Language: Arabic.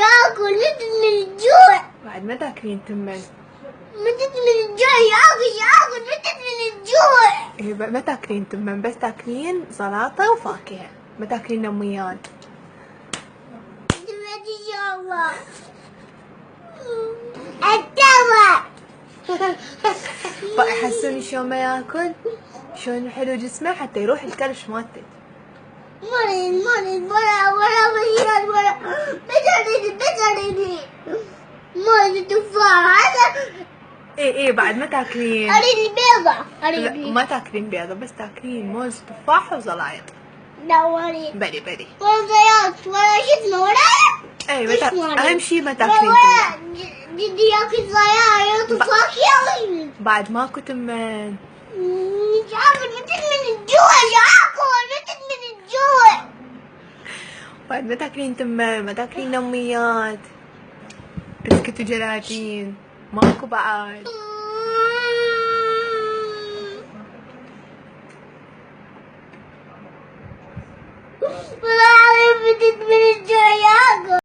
ياكل متت من الجوع. بعد ما تاكلين تمن؟ متت من الجوع ياكل متت من الجوع. إيه ما تاكلين تمن، بس تاكلين سلطة وفاكهة، ما تاكلين نميات. تمت إن شاء الله. التمر. فيحسوني شلون ما ياكل، شلون حلو جسمه حتى يروح الكرش مالته. مريض ولا بتريني مريض تفاح هذا. ايه بعد ما تاكلين. اريد البيضة. لا ما تاكلين بيضة، بس تاكلين موز تفاح وزلايط. لا وري بري ولا زيات ولا شو اسمه ولا ايه اهم شيء ما تاكلين ولا تمن. جدي ياكل زيات وفاكهة. بعد ماكو تمن. ياكل متت من الجوع. ياكل متت من الجوع. بعد ما تاكلين تمن، ما تاكلين نميات، بسكت وجلاتين، ماكو بعد. والله متت من الجوع. ياكل.